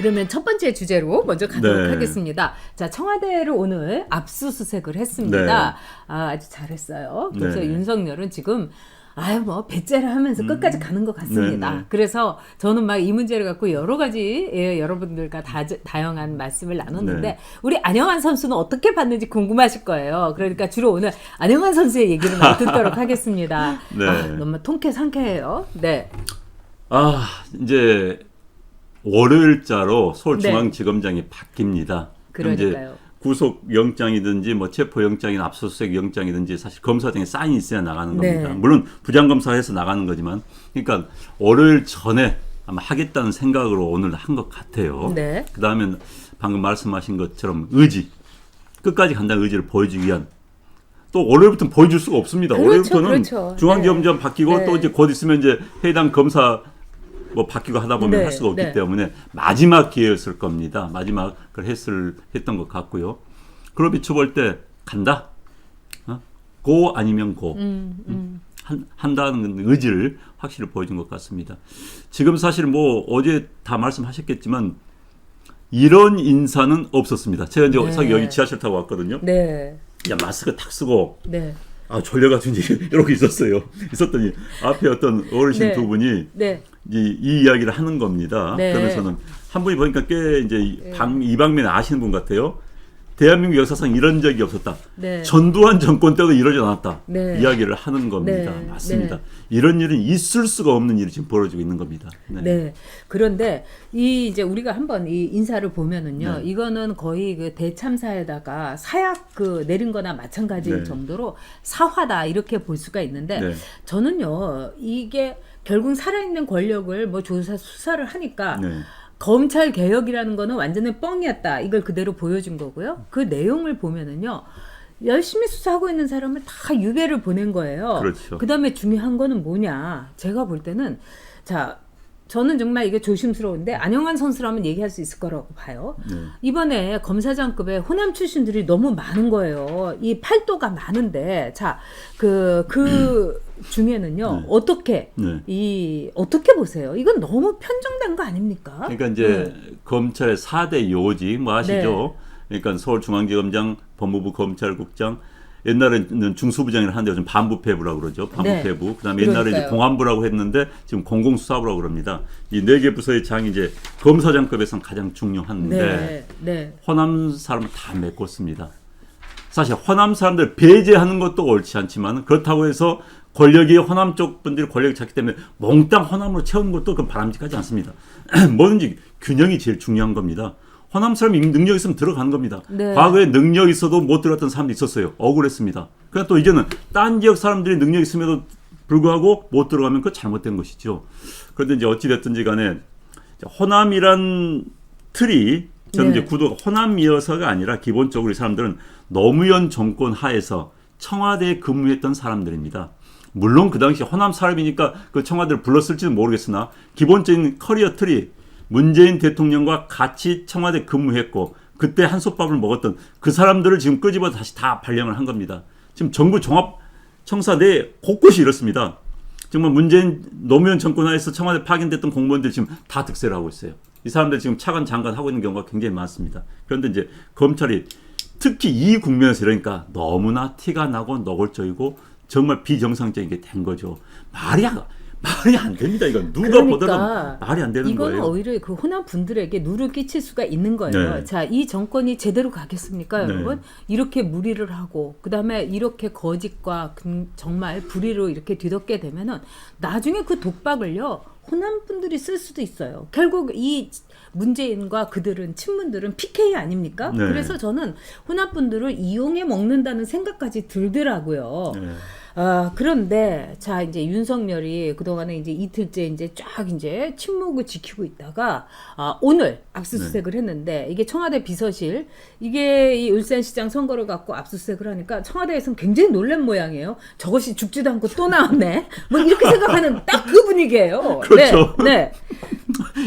그러면 첫 번째 주제로 먼저 가도록 네. 하겠습니다. 자, 청와대를 오늘 압수수색을 했습니다. 네. 아주 잘했어요. 그래서 네. 윤석열은 지금 배째를 하면서 끝까지 가는 것 같습니다. 네, 네. 그래서 저는 막 이 문제를 갖고 여러 가지 여러분들과 다양한 말씀을 나눴는데 네. 우리 안영환 선수는 어떻게 봤는지 궁금하실 거예요. 그러니까 주로 오늘 안영환 선수의 얘기를 많이 듣도록 하겠습니다. 네. 너무 통쾌상쾌해요. 네. 이제 월요일자로 서울중앙지검장이 바뀝니다. 그럼 이제 그러니까요. 구속영장이든지 뭐 체포영장이나 압수수색 영장이든지 사실 검사장에 사인이 있어야 나가는 네. 겁니다. 물론 부장검사해서 나가는 거지만 그러니까 월요일 전에 아마 하겠다는 생각으로 오늘 한 것 같아요. 네. 그다음에 방금 말씀하신 것처럼 의지, 끝까지 간다는 의지를 보여주기 위한 또 월요일부터는 보여줄 수가 없습니다. 그렇죠, 월요일부터는 그렇죠. 중앙지검장 바뀌고 네. 또 이제 곧 있으면 이제 해당 검사 뭐 바뀌고 하다 보면 네, 할 수가 없기 네. 때문에 마지막 기회였을 겁니다. 마지막을 했던 것 같고요. 그로 비춰볼 때 간다. 고 아니면 고. 한다는 의지를 확실히 보여준 것 같습니다. 지금 사실 뭐 어제 다 말씀하셨겠지만 이런 인사는 없었습니다. 제가 이제 네. 여기 지하철 타고 왔거든요. 네. 야, 마스크 탁 쓰고 네. 졸려가지고 이제 이러고 있었더니 앞에 어떤 어르신 네. 두 분이 네. 이 이야기를 하는 겁니다. 네. 그러면서는 한 분이 보니까 꽤 이제 이 방면에 아시는 분 같아요. 대한민국 역사상 이런 적이 없었다. 네. 전두환 정권 때도 이러지 않았다. 네. 이야기를 하는 겁니다. 네. 맞습니다. 네. 이런 일은 있을 수가 없는 일이 지금 벌어지고 있는 겁니다. 네. 네. 그런데 이제 우리가 한번 이 인사를 보면은요, 네. 이거는 거의 그 대참사에다가 사약 내린 거나 마찬가지일 네. 정도로 사화다 이렇게 볼 수가 있는데 네. 저는요, 이게 결국 살아있는 권력을 뭐 조사 수사를 하니까 네. 검찰 개혁이라는 거는 완전히 뻥이었다. 이걸 그대로 보여준 거고요. 그 내용을 보면은요. 열심히 수사하고 있는 사람을 다 유배를 보낸 거예요. 그렇죠. 그다음에 중요한 거는 뭐냐. 제가 볼 때는 저는 정말 이게 조심스러운데 안영환 선수라면 얘기할 수 있을 거라고 봐요. 네. 이번에 검사장급의 호남 출신들이 너무 많은 거예요. 이 팔도가 많은데 그 중에는요. 네. 어떻게 네. 어떻게 보세요? 이건 너무 편중된 거 아닙니까? 그러니까 이제 검찰의 4대 요직 뭐 아시죠? 그러니까 서울중앙지검장, 법무부 검찰국장, 옛날에는 중수부장이라 하는데 요즘 반부패부라고 그러죠. 반부패부. 그다음에 옛날에 이제 그러니까요. 공안부라고 했는데 지금 공공수사부라고 그럽니다. 이 네 개 부서의 장이 이제 검사장급에서는 가장 중요한데 네. 호남 사람을 다 메꿨습니다. 사실 호남 사람들 배제하는 것도 옳지 않지만 그렇다고 해서 권력이 호남 쪽 분들이 권력이 작기 때문에 몽땅 호남으로 채우는 것도 그건 바람직하지 않습니다. 뭐든지 균형이 제일 중요한 겁니다. 호남 사람이 능력 있으면 들어가는 겁니다. 네. 과거에 능력 있어도 못 들어갔던 사람도 있었어요. 억울했습니다. 그러나 또 이제는 딴 지역 사람들이 능력 있음에도 불구하고 못 들어가면 그건 잘못된 것이죠. 그런데 이제 어찌됐든지 간에 호남이란 틀이 저는 네. 이제 구도가 호남이어서가 아니라 기본적으로 이 사람들은 노무현 정권 하에서 청와대에 근무했던 사람들입니다. 물론 그 당시 호남 사람이니까 그 청와대를 불렀을지는 모르겠으나 기본적인 커리어 틀이 문재인 대통령과 같이 청와대 근무했고 그때 한솥밥을 먹었던 그 사람들을 지금 끄집어 다시 다 발령을 한 겁니다. 지금 정부 종합청사 내 곳곳이 이렇습니다. 정말 노무현 정권 하에서 청와대 파견됐던 공무원들 지금 다 득세를 하고 있어요. 이 사람들 지금 차관 장관 하고 있는 경우가 굉장히 많습니다. 그런데 이제 검찰이 특히 이 국면에서 이러니까 너무나 티가 나고 노골적이고 정말 비정상적인 게 된 거죠. 말이 안 됩니다. 이건 누가 보더라도 말이 안 되는 이거는 거예요. 오히려 그 호남 분들에게 누를 끼칠 수가 있는 거예요. 네. 자, 이 정권이 제대로 가겠습니까, 네. 여러분? 이렇게 무리를 하고 그다음에 이렇게 거짓과 정말 불의로 이렇게 뒤덮게 되면은 나중에 그 독박을요 호남 분들이 쓸 수도 있어요. 결국 이 문재인과 친문들은 PK 아닙니까? 네. 그래서 저는 호남 분들을 이용해 먹는다는 생각까지 들더라고요. 네. 그런데 자 이제 윤석열이 그동안에 이제 이틀째 이제 쫙 이제 침묵을 지키고 있다가 오늘 압수수색을 했는데 이게 청와대 비서실 이게 이 울산시장 선거를 갖고 압수수색을 하니까 청와대에서는 굉장히 놀란 모양이에요. 저것이 죽지도 않고 또 나왔네. 뭐 이렇게 생각하는 딱 그 분위기예요. 그렇죠. 네.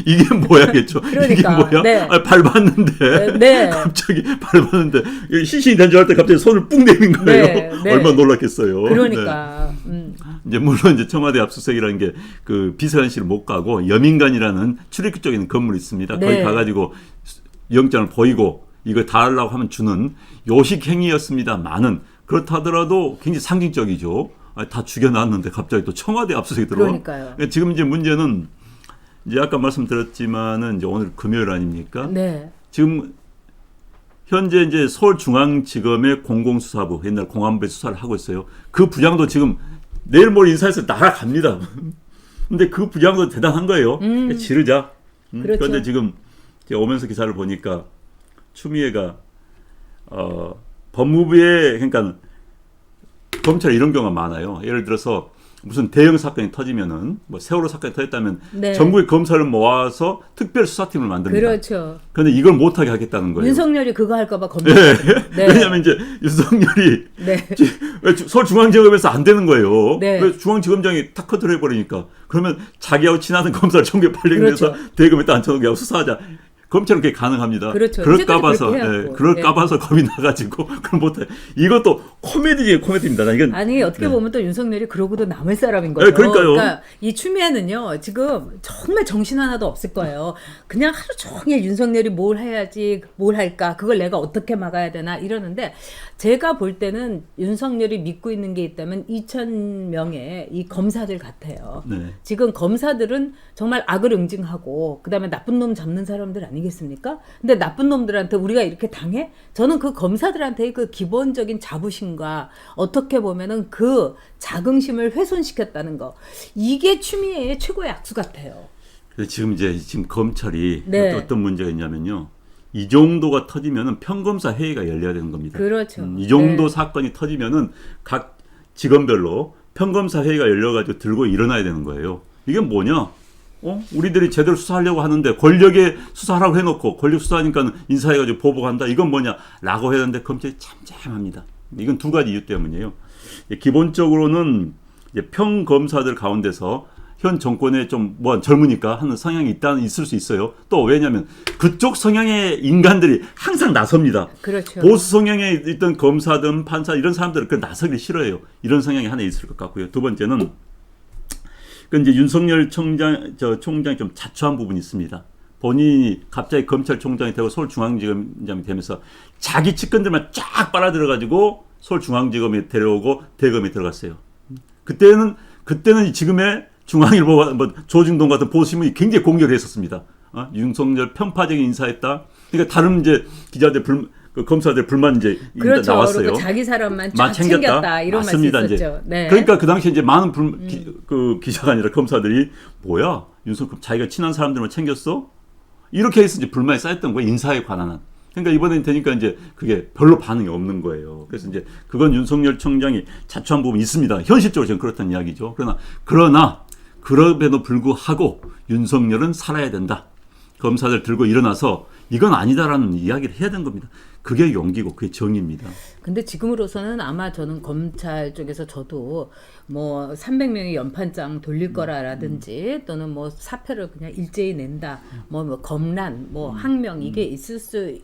이게 뭐야겠죠. 그러니까, 이게 뭐야? 네. 밟았는데 네. 갑자기 밟았는데 시신이 된 줄 알 때 갑자기 손을 뿡 내민 거예요. 네. 얼마나 놀랐겠어요. 그러니까. 네. 이제 물론 이제 청와대 압수수색이라는 게 그 비서관실을 못 가고 여민관이라는 출입구 쪽에 있는 건물이 있습니다. 네. 거기 가가지고 영장을 보이고 이거 다 하려고 하면 주는 요식 행위였습니다만은 그렇다 하더라도 굉장히 상징적이죠. 다 죽여놨는데 갑자기 또 청와대 압수수색이 들어와. 그러니까요. 지금 이제 문제는 이제 아까 말씀드렸지만은 이제 오늘 금요일 아닙니까? 네. 지금 현재 이제 서울중앙지검의 공공수사부 옛날 공안부의 수사를 하고 있어요. 그 부장도 지금 내일 모레 인사해서 나가갑니다. 근데 그 부장도 대단한 거예요. 지르자. 그렇죠. 그런데 지금 제가 오면서 기사를 보니까 추미애가 법무부에 그러니까 검찰에 이런 경우가 많아요. 예를 들어서 무슨 대형 사건이 터지면은 뭐 세월호 사건이 터졌다면 네. 전국의 검사를 모아서 특별 수사팀을 만듭니다. 그렇죠. 그런데 이걸 못하게 하겠다는 거예요. 윤석열이 그거 할까봐 겁나. 네. 네. 왜냐하면 이제 윤석열이 네. 왜 서울중앙지검에서 안 되는 거예요. 네. 왜 중앙지검장이 탁 커트를 해버리니까 그러면 자기하고 친하던 검사를 전국에 팔리면서 그렇죠. 대검에다 앉혀놓고 수사하자. 검찰은 그게 가능합니다. 그렇죠. 그럴까 봐서, 그렇게 해왔고. 그럴까 봐서 겁이 나가지고 그럼 못해. 이것도 코미디의 코미디입니다. 나 이건 아니 어떻게 네. 보면 또 윤석열이 그러고도 남을 사람인 거죠. 네, 그러니까요. 그러니까 이 추미애는요 지금 정말 정신 하나도 없을 거예요. 그냥 하루 종일 윤석열이 뭘 해야지, 뭘 할까, 그걸 내가 어떻게 막아야 되나 이러는데 제가 볼 때는 윤석열이 믿고 있는 게 있다면 2,000명의 이 검사들 같아요. 네. 지금 검사들은 정말 악을 응징하고 그다음에 나쁜 놈 잡는 사람들 아니겠습니까? 근데 나쁜 놈들한테 우리가 이렇게 당해? 저는 그 검사들한테의 그 기본적인 자부심과 어떻게 보면은 그 자긍심을 훼손시켰다는 거. 이게 추미애의 최고의 악수 같아요. 그래서 지금 검찰이 네. 어떤 문제가 있냐면요. 이 정도가 터지면은 평검사 회의가 열려야 되는 겁니다. 그렇죠. 이 정도 네. 사건이 터지면은 각 직원별로 평검사 회의가 열려가지고 들고 일어나야 되는 거예요. 이게 뭐냐? 우리들이 제대로 수사하려고 하는데 권력에 수사하라고 해놓고 권력 수사하니까 인사해가지고 보복한다. 이건 뭐냐? 라고 해야 하는데 검찰이 참잠합니다. 이건 두 가지 이유 때문이에요. 기본적으로는 이제 평검사들 가운데서 현 정권에 좀 뭐 젊으니까 하는 성향이 있을 수 있어요. 또 왜냐하면 그쪽 성향의 인간들이 항상 나섭니다. 그렇죠. 보수 성향에 있던 검사든 판사 이런 사람들은 그 나서기 싫어해요. 이런 성향이 하나 있을 것 같고요. 두 번째는 그 이제 윤석열 총장이 좀 자초한 부분이 있습니다. 본인이 갑자기 검찰총장이 되고 서울중앙지검장이 되면서 자기 측근들만 쫙 빨아들여가지고 서울중앙지검에 데려오고 대검에 들어갔어요. 그때는 지금의 중앙일보 뭐 조중동 같은 보수신문이 굉장히 공격을 했었습니다. 윤석열 편파적인 인사했다. 그러니까 다른 이제 기자들 검사들 불만 이제 그렇죠. 나왔어요. 그리고 자기 사람만 쫙 챙겼다 이런 말씀 있었죠. 이제. 네. 그러니까 그 당시에 이제 많은 그 기자가 아니라 검사들이 뭐야 윤석열 자기가 친한 사람들만 챙겼어? 이렇게 해서 이제 불만이 쌓였던 거예요. 인사에 관한 한. 그러니까 이번엔 되니까 이제 그게 별로 반응이 없는 거예요. 그래서 이제 그건 윤석열 총장이 자초한 부분이 있습니다. 현실적으로 저는 그렇다는 이야기죠. 그러나 그럼에도 불구하고 윤석열은 살아야 된다. 검사들 들고 일어나서 이건 아니다라는 이야기를 해야 되는 겁니다. 그게 용기고 그게 정의입니다. 근데 지금으로서는 아마 저는 검찰 쪽에서 저도 뭐 300명의 연판장 돌릴 거라라든지 또는 뭐 사표를 그냥 일제히 낸다. 뭐 검란, 뭐 항명 이게 있을 수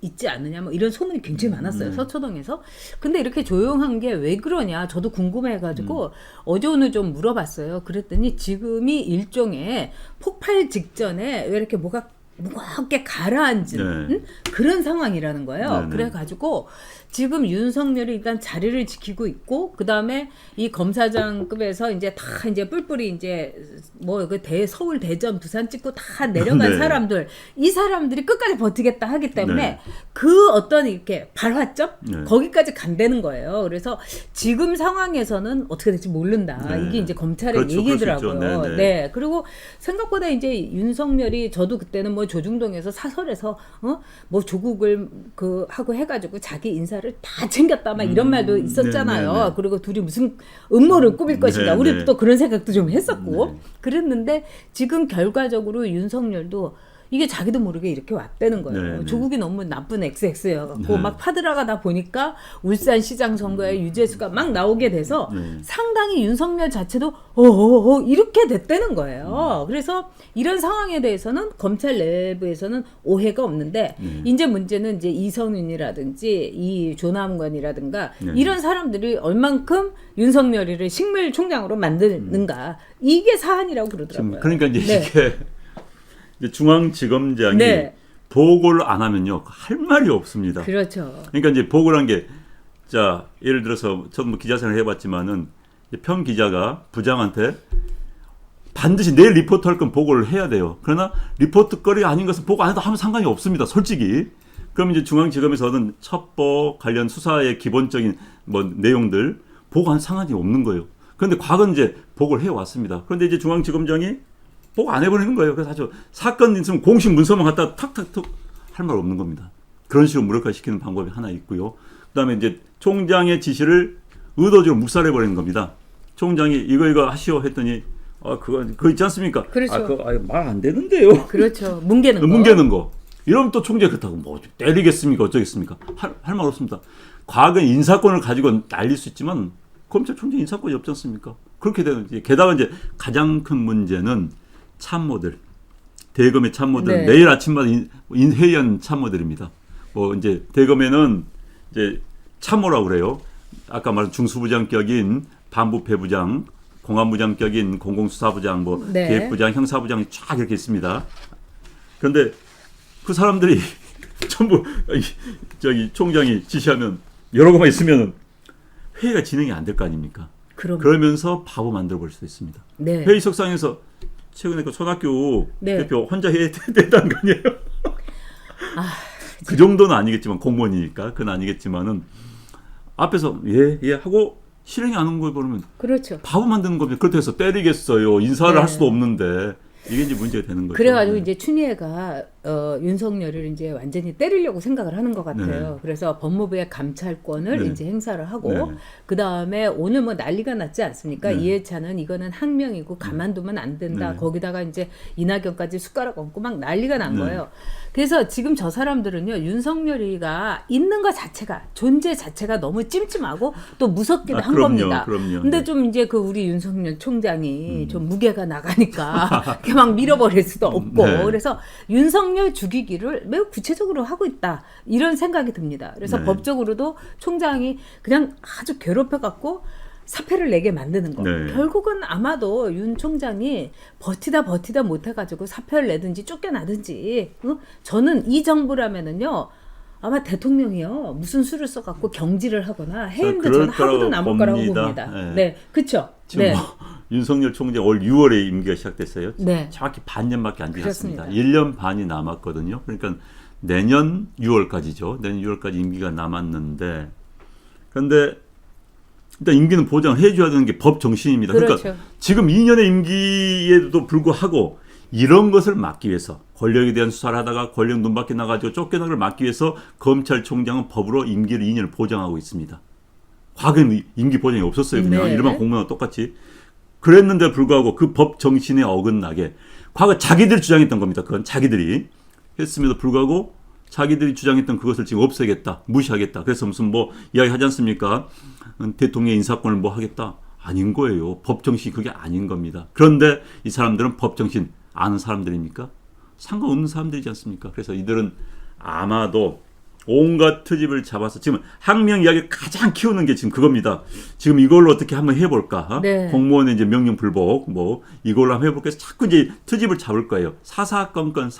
있지 않느냐 뭐 이런 소문이 굉장히 많았어요. 서초동에서. 근데 이렇게 조용한 게 왜 그러냐 저도 궁금해가지고 어제 오늘 좀 물어봤어요. 그랬더니 지금이 일종의 폭발 직전에 왜 이렇게 뭐가 무겁게 가라앉은 네. 그런 상황이라는 거예요. 네네. 그래가지고 지금 윤석열이 일단 자리를 지키고 있고 그 다음에 이 검사장급에서 이제 다 이제 뿔뿔이 이제 뭐 그 서울, 대전, 부산 찍고 다 내려간 네. 사람들 이 사람들이 끝까지 버티겠다 하기 때문에 네. 그 어떤 이렇게 발화점 네. 거기까지 간다는 거예요. 그래서 지금 상황에서는 어떻게 될지 모른다. 네. 이게 이제 검찰의 그렇죠. 얘기더라고요. 그럴 수 있죠. 네, 네. 네. 그리고 생각보다 이제 윤석열이 저도 그때는 뭐 조중동에서 사설에서 뭐 조국을 그 하고 해가지고 자기 인사를 다 챙겼다 막 이런 말도 있었잖아요. 네, 네, 네. 그리고 둘이 무슨 음모를 꾸밀 것인가. 네, 우리도 네. 또 그런 생각도 좀 했었고 네. 그랬는데 지금 결과적으로 윤석열도 이게 자기도 모르게 이렇게 왔다는 거예요. 네, 네. 조국이 너무 나쁜 XX여갖고 네. 막 파들어가다 보니까 울산시장 선거에 유재수가 막 나오게 돼서 네. 상당히 윤석열 자체도 이렇게 됐다는 거예요. 그래서 이런 상황에 대해서는 검찰 내부에서는 오해가 없는데 이제 문제는 이제 이성윤이라든지 이 조남관이라든가 네. 이런 사람들이 얼만큼 윤석열이를 식물총장으로 만드는가 이게 사안이라고 그러더라고요. 그러니까 이제 네. 이게 이제 중앙지검장이 네. 보고를 안 하면요 할 말이 없습니다. 그렇죠. 그러니까 이제 보고란 게 자 예를 들어서 저도 뭐 기자 생활 해봤지만은 편 기자가 부장한테 반드시 내일 리포트 할 건 보고를 해야 돼요. 그러나 리포트 거리가 아닌 것은 보고 안 해도 하면 상관이 없습니다. 솔직히. 그럼 이제 중앙지검에서는 첩보 관련 수사의 기본적인 뭐 내용들 보고한 상관이 없는 거예요. 그런데 과거는 이제 보고를 해왔습니다. 그런데 이제 중앙지검장이 보고 안 해버리는 거예요. 그래서 아주 사건 있으면 공식 문서만 갖다 탁탁탁 할 말 없는 겁니다. 그런 식으로 무력화시키는 방법이 하나 있고요. 그다음에 이제 총장의 지시를 의도적으로 묵살해버리는 겁니다. 총장이 이거 하시오 했더니 그거 있지 않습니까? 그렇죠. 그거 말 안 되는데요. 그렇죠. 뭉개는 거. 뭉개는 거. 이러면 또 총재가 그렇다고 뭐 때리겠습니까? 어쩌겠습니까? 할 말 없습니다. 과거 인사권을 가지고 날릴 수 있지만 검찰총장 인사권이 없지 않습니까? 그렇게 되는 게다가 이제 가장 큰 문제는 참모들, 대검의 참모들 네. 매일 아침마다 회의한 참모들입니다. 뭐 이제 대검에는 이제 참모라고 그래요. 아까 말한 중수부장격인 반부패부장, 공안부장격인 공공수사부장, 뭐 네. 기획부장, 형사부장이 쫙 이렇게 있습니다. 그런데 그 사람들이 전부 저기 총장이 지시하면 여러 개만 있으면 회의가 진행이 안 될 거 아닙니까? 그러면서 바보 만들어 볼 수도 있습니다. 네. 회의석상에서 최근에 그 손학규 네. 대표 혼자 회의했다는 거 아니에요? 그 정도는 아니겠지만 공무원이니까 그건 아니겠지만은 앞에서 예 하고 실행이 안 온 걸 보면 그렇죠. 바보 만드는 겁니다. 그렇다고 해서 때리겠어요. 인사를 네. 할 수도 없는데 이게 이제 문제가 되는 거죠. 그래가지고 네. 이제 춘희애가 윤석열을 이제 완전히 때리려고 생각을 하는 것 같아요. 네. 그래서 법무부의 감찰권을 네. 이제 행사를 하고 네. 그 다음에 오늘 뭐 난리가 났지 않습니까? 네. 이해찬은 이거는 항명이고 가만두면 안 된다. 네. 거기다가 이제 이낙연까지 숟가락 얹고 막 난리가 난 네. 거예요. 그래서 지금 저 사람들은요 윤석열이가 있는 것 자체가 존재 자체가 너무 찜찜하고 또 무섭기도 한 그럼요, 겁니다. 그럼요. 근데 네. 좀 이제 그 우리 윤석열 총장이 좀 무게가 나가니까 이렇게 막 밀어버릴 수도 없고 네. 그래서 윤석열 죽이기를 매우 구체적으로 하고 있다 이런 생각이 듭니다. 그래서 네. 법적으로도 총장이 그냥 아주 괴롭혀갖고 사표를 내게 만드는 거. 네. 결국은 아마도 윤 총장이 버티다 못해가지고 사표를 내든지 쫓겨나든지 저는 이 정부라면은요 아마 대통령이요 무슨 수를 써갖고 경질을 하거나 해임도 저는 하고도 남을 거라고 봅니다. 네. 네, 그렇죠. 지금 네. 뭐 윤석열 총재 올 6월에 임기가 시작됐어요. 네. 정확히 반년밖에 안 지났습니다. 그렇습니다. 1년 반이 남았거든요. 그러니까 내년 6월까지죠. 내년 6월까지 임기가 남았는데 그런데 일단 임기는 보장해 줘야 되는 게 법 정신입니다. 그렇죠. 그러니까 지금 2년의 임기에도 불구하고 이런 것을 막기 위해서 권력에 대한 수사를 하다가 권력 눈밖에 나가지고 쫓겨나기를 막기 위해서 검찰총장은 법으로 임기를 2년을 보장하고 있습니다. 과거에는 임기 보장이 없었어요. 그냥 네. 일반 공무원과 똑같이. 그랬는데 불구하고 그 법 정신에 어긋나게 과거 자기들이 주장했던 겁니다. 그건 자기들이 했음에도 불구하고 자기들이 주장했던 그것을 지금 없애겠다, 무시하겠다. 그래서 무슨 뭐 이야기 하지 않습니까? 대통령의 인사권을 뭐 하겠다. 아닌 거예요. 법 정신이 그게 아닌 겁니다. 그런데 이 사람들은 법 정신 아는 사람들입니까? 상관없는 사람들이지 않습니까? 그래서 이들은 아마도 온갖 트집을 잡아서 지금 항명 이야기를 가장 키우는 게 지금 그겁니다. 지금 이걸로 어떻게 한번 해볼까? 네. 공무원의 이제 명령 불복 뭐 이걸로 한번 해볼까 해서 자꾸 이제 트집을 잡을 거예요. 사사건건.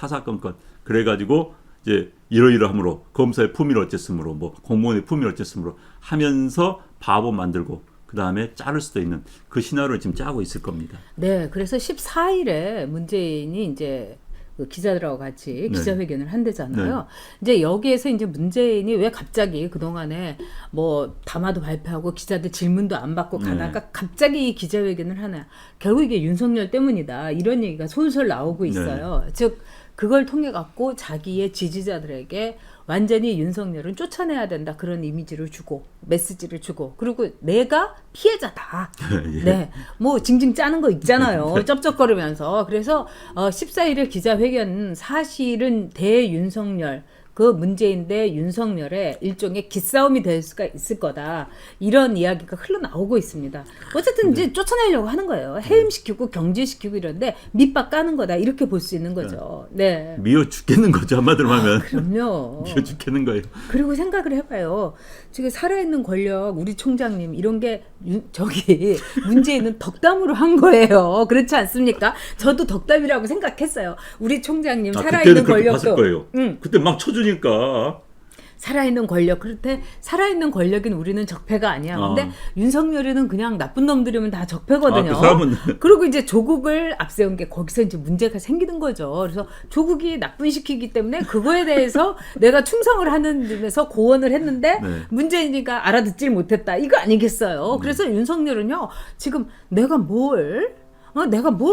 그래가지고 이제 이러이러함으로 검사의 품위를 어쨌으므로 뭐 공무원의 품위를 어쨌으므로 하면서 바보 만들고 그 다음에 자를 수도 있는 그 시나리오를 지금 짜고 있을 겁니다. 네, 그래서 14일에 문재인이 이제 그 기자들하고 같이 기자회견을 한대잖아요. 네. 이제 여기에서 이제 문재인이 왜 갑자기 그동안에 뭐 담화도 발표하고 기자들 질문도 안 받고 가다가 갑자기 이 기자회견을 하나. 결국 이게 윤석열 때문이다. 이런 얘기가 솔솔 나오고 있어요. 즉 그걸 통해 갖고 자기의 지지자들에게 완전히 윤석열은 쫓아내야 된다 그런 이미지를 주고 메시지를 주고 그리고 내가 피해자다. 예. 네, 뭐 징징 짜는 거 있잖아요. 쩝쩝거리면서 그래서 14일에 기자회견 사실은 대윤석열 그 문재인 대 윤석열의 일종의 기싸움이 될 수가 있을 거다. 이런 이야기가 흘러나오고 있습니다. 어쨌든 이제 쫓아내려고 하는 거예요. 해임시키고 경질시키고 이런데 밑밥 까는 거다. 이렇게 볼 수 있는 거죠. 네. 미워 죽겠는 거죠. 한마디로 하면. 그럼요. 미워 죽겠는 거예요. 그리고 생각을 해봐요. 지금 살아있는 권력, 우리 총장님 이런 게 저기 문재인은 덕담으로 한 거예요. 그렇지 않습니까? 저도 덕담이라고 생각했어요. 우리 총장님 살아있는 그때는 봤을 권력도. 거예요. 응. 그때 막 쳐주니까. 살아있는 권력. 그렇대 살아있는 권력인 우리는 적폐가 아니야. 근데 윤석열이는 그냥 나쁜 놈들이면 다 적폐거든요. 그 사람은 그리고 이제 조국을 앞세운 게 거기서 이제 문제가 생기는 거죠. 그래서 조국이 나쁜시키기 때문에 그거에 대해서 내가 충성을 하는 점에서 고언을 했는데 네. 문재인이가 알아듣질 못했다. 이거 아니겠어요. 그래서 윤석열은요. 지금 내가 뭘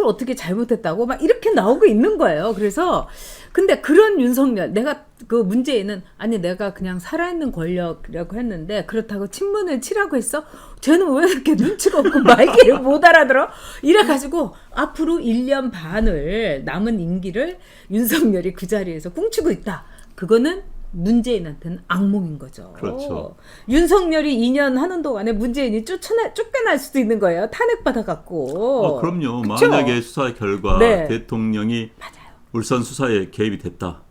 어떻게 잘못했다고 막 이렇게 나오고 있는 거예요. 그래서 근데 그런 윤석열 내가 그 문재인은 아니 내가 그냥 살아있는 권력이라고 했는데 그렇다고 친문을 치라고 했어? 쟤는 왜 이렇게 눈치가 없고 말귀를 못 알아들어? 이래가지고 앞으로 1년 반을 남은 임기를 윤석열이 그 자리에서 꿍치고 있다. 그거는 문재인한테는 악몽인 거죠. 그렇죠. 윤석열이 2년 하는 동안에 문재인이 쫓겨날 수도 있는 거예요. 탄핵받아갖고. 그럼요. 그쵸? 만약에 수사 결과 네. 대통령이 맞아요. 울산 수사에 개입이 됐다.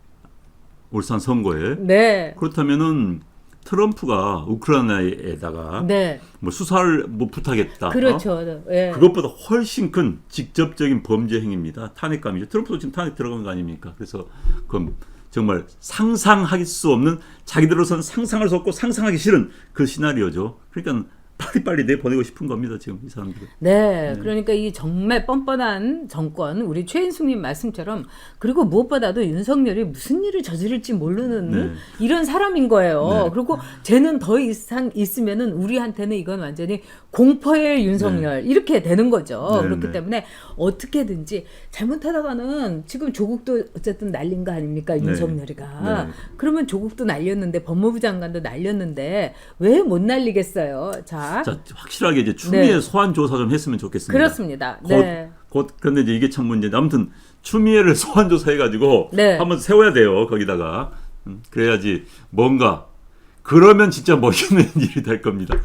울산 선거에. 네. 그렇다면은 트럼프가 우크라이나에다가 네. 뭐 수사를 뭐 부탁했다. 그렇죠. 예. 그것보다 훨씬 큰 직접적인 범죄 행위입니다. 탄핵감이죠. 트럼프도 지금 탄핵 들어간 거 아닙니까? 그래서 그럼 정말 상상할 수 없는 자기들로서는 상상할 수 없고 상상하기 싫은 그 시나리오죠. 그러니까 빨리빨리 내보내고 싶은 겁니다. 지금 이 사람들은. 네, 그러니까 이 정말 뻔뻔한 정권, 우리 최인숙님 말씀처럼 그리고 무엇보다도 윤석열이 무슨 일을 저지를지 모르는 네. 이런 사람인 거예요. 네. 그리고 쟤는 더 이상 있으면은 우리한테는 이건 완전히 공포의 윤석열 이렇게 되는 거죠. 네, 그렇기 네. 때문에 어떻게든지 잘못하다가는 지금 조국도 어쨌든 날린 거 아닙니까 윤석열이가. 네. 그러면 조국도 날렸는데 법무부 장관도 날렸는데 왜 못 날리겠어요? 자, 확실하게 이제 추미애 네. 소환 조사 좀 했으면 좋겠습니다. 그렇습니다. 네. 곧 그런데 이제 이게 참 문제인데 아무튼 추미애를 소환 조사해가지고 네. 한번 세워야 돼요. 거기다가 그래야지 뭔가 그러면 진짜 멋있는 일이 될 겁니다.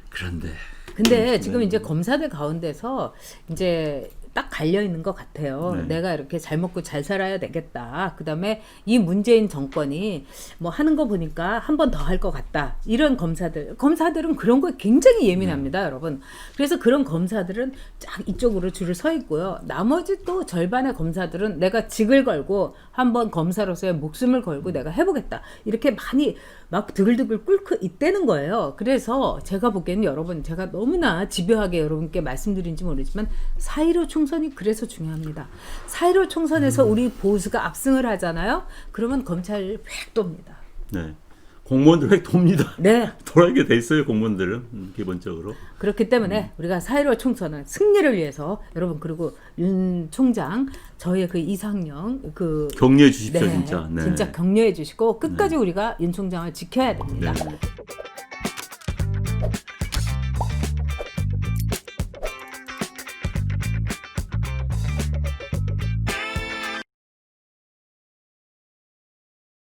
그런데 근데 지금 이제 검사들 가운데서 이제 딱 갈려 있는 것 같아요. 네. 내가 이렇게 잘 먹고 잘 살아야 되겠다. 그다음에 이 문재인 정권이 뭐 하는 거 보니까 한 번 더 할 것 같다. 이런 검사들은 그런 거에 굉장히 예민합니다, 여러분. 그래서 그런 검사들은 쫙 이쪽으로 줄을 서 있고요. 나머지 또 절반의 검사들은 내가 직을 걸고 한번 검사로서의 목숨을 걸고 내가 해보겠다. 이렇게 많이 막 드글드글 끓고 있다는 거예요. 그래서 제가 보기에는 여러분, 제가 너무나 집요하게 여러분께 말씀드린지 모르지만 4.15 총선이 그래서 중요합니다. 4.15 총선에서 우리 보수가 압승을 하잖아요. 그러면 검찰 획 돕니다. 네. 공무원들 획 돕니다. 네. 돌아가게 돼 있어요. 공무원들은 기본적으로. 그렇기 때문에 우리가 4.15 총선은 승리를 위해서 여러분 그리고 윤 총장 저희의 그 이상형 그 격려해 주십시오. 네, 진짜. 네. 진짜 격려해 주시고 끝까지 우리가 윤 총장을 지켜야 됩니다. 네.